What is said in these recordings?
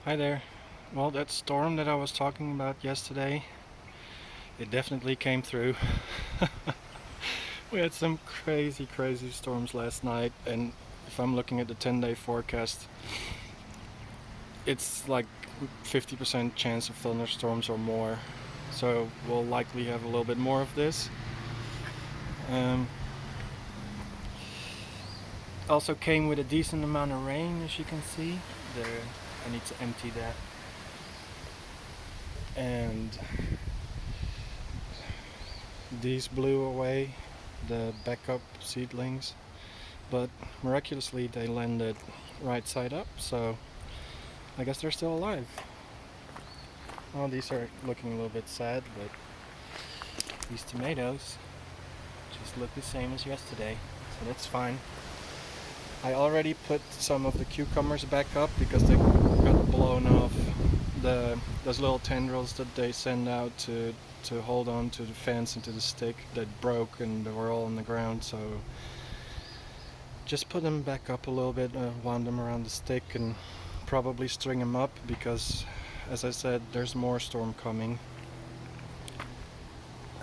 Hi there. Well, that storm that I was talking about yesterday, it definitely came through. We had some crazy, crazy storms last night, and if I'm looking at the 10-day forecast, it's like 50% chance of thunderstorms or more. So we'll likely have a little bit more of this. Um, Also came with a decent amount of rain, as you can see. There, I need to empty that. And these blew away the backup seedlings, but miraculously they landed right side up, so I guess they're still alive. Oh, these are looking a little bit sad, but these tomatoes just look the same as yesterday, so that's fine. I already put some of the cucumbers back up because they got blown off those little tendrils that they send out to hold on to the fence and to the stick that broke and they were all on the ground, so just put them back up a little bit, wound them around the stick and probably string them up because, as I said, there's more storm coming.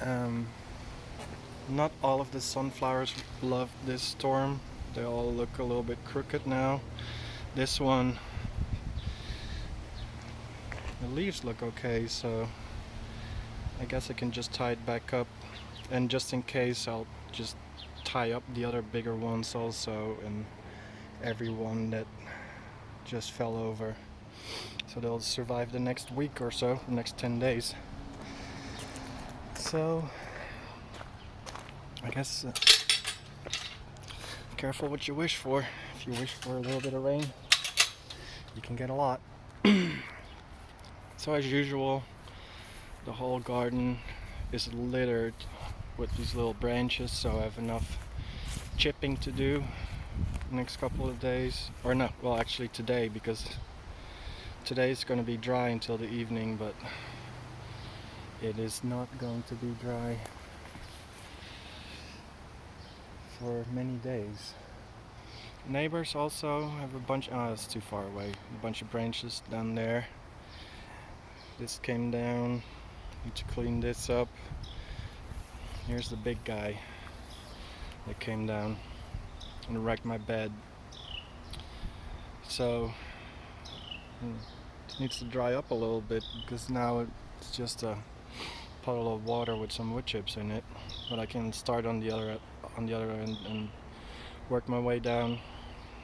Um, Not all of the sunflowers love this storm. They all look a little bit crooked now. This one, the leaves look okay, so I guess I can just tie it back up. And just in case, I'll just tie up the other bigger ones also, and every one that just fell over. So they'll survive the next week or so, the next 10 days. So I guess careful what you wish for. If you wish for a little bit of rain, you can get a lot. So as usual, the whole garden is littered with these little branches, so I have enough chipping to do next couple of days. Or no, well actually today, because today is going to be dry until the evening, but it is not going to be dry for many days. Neighbors also have a bunch, oh it's too far away, a bunch of branches down there. This came down, need to clean this up. Here's the big guy that came down and wrecked my bed. So it needs to dry up a little bit because now it's just a puddle of water with some wood chips in it. But I can start on the other end and work my way down.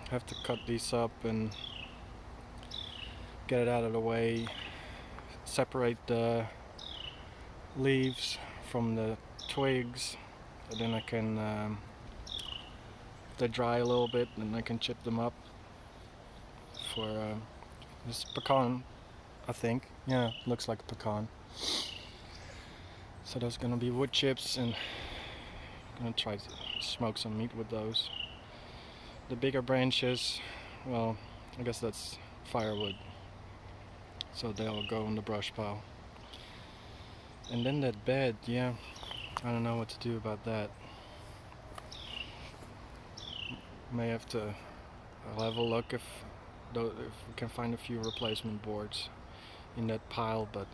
Have to cut these up and get it out of the way. Separate the leaves from the twigs, and then I can if they dry a little bit, then I can chip them up for this pecan, I think. Yeah, looks like a pecan. So there's gonna be wood chips, and I'm gonna try to smoke some meat with those. The bigger branches, well, I guess that's firewood, so they'll go in the brush pile. And then that bed, yeah, I don't know what to do about that. May have to I'll have a look if we can find a few replacement boards in that pile, but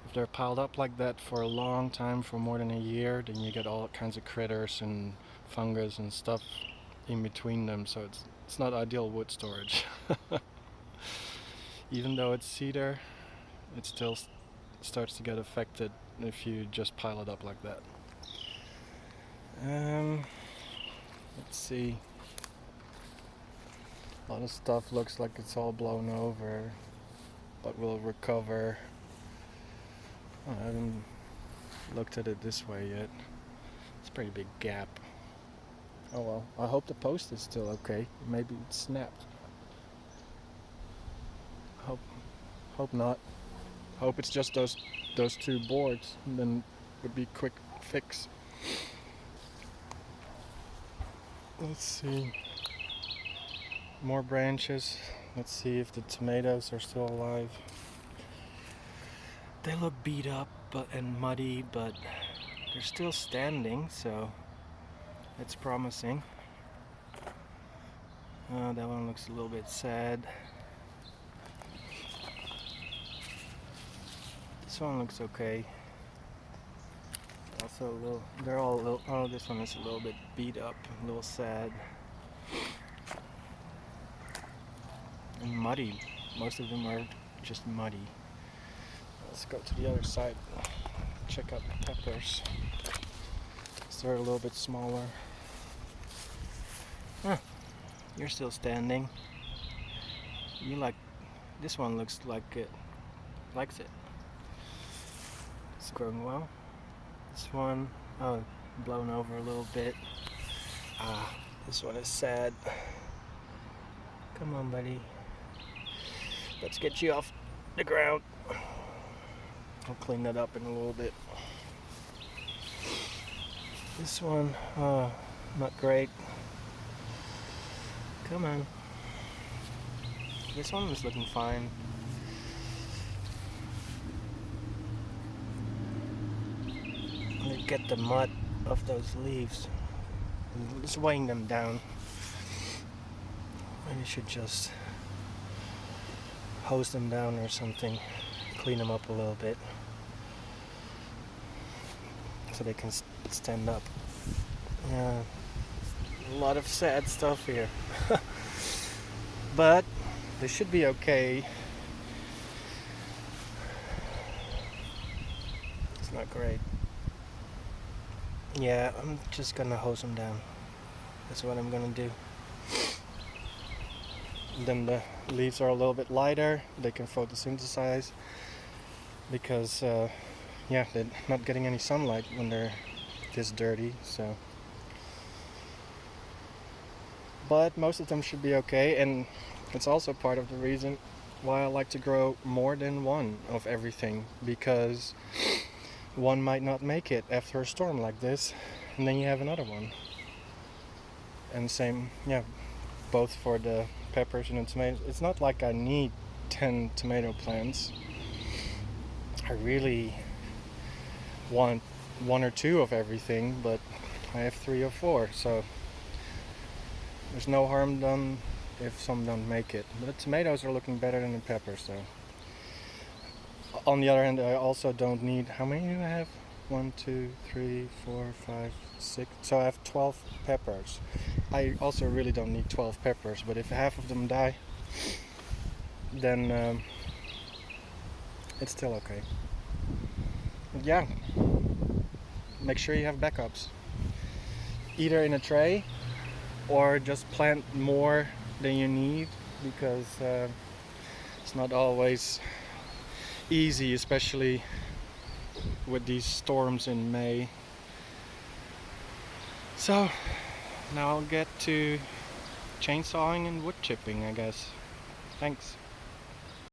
if they're piled up like that for a long time, for more than a year, then you get all kinds of critters and fungus and stuff in between them, so it's not ideal wood storage. Even though it's cedar, it still starts to get affected if you just pile it up like that. Um, let's see. A lot of stuff looks like it's all blown over, but we'll recover. Oh, I haven't looked at it this way yet. It's a pretty big gap. Oh well, I hope the post is still okay. Maybe it snapped. Hope hope not. Hope it's just those two boards, and then it would be quick fix. Let's see. More branches. Let's see if the tomatoes are still alive. They look beat up and muddy, but they're still standing, so it's promising. That one looks a little bit sad. This one looks okay. Also a little, they're all a little, oh, this one is a little bit beat up, a little sad. And muddy. Most of them are just muddy. Let's go to the other side. Check out the peppers. So they're a little bit smaller. Huh. You're still standing. You like, this one looks like it likes it. It's growing well. This one, oh, blown over a little bit. Ah, this one is sad. Come on, buddy. Let's get you off the ground. I'll clean that up in a little bit. This one, not great. Come on. This one is looking fine. Get the mud off those leaves. It's weighing them down. Maybe you should just hose them down or something. Clean them up a little bit so they can stand up. Yeah, a lot of sad stuff here. But they should be okay. It's not great. Yeah, I'm just gonna hose them down. That's what I'm gonna do. Then the leaves are a little bit lighter. They can photosynthesize because, yeah, they're not getting any sunlight when they're this dirty. So, but most of them should be okay, and it's also part of the reason why I like to grow more than one of everything, because one might not make it after a storm like this, and then you have another one. And same, yeah, both for the peppers and the tomatoes. It's not like I need 10 tomato plants. I really want one or two of everything, but I have 3 or 4, so there's no harm done if some don't make it. But the tomatoes are looking better than the peppers, so. On the other hand, I also don't need, how many do I have? 1, 2, 3, 4, 5, 6. So I have 12 peppers. I also really don't need 12 peppers, but if half of them die, then it's still okay. But yeah, make sure you have backups. Either in a tray or just plant more than you need, because it's not always easy, especially with these storms in May. So now I'll get to chainsawing and wood chipping, I guess. Thanks.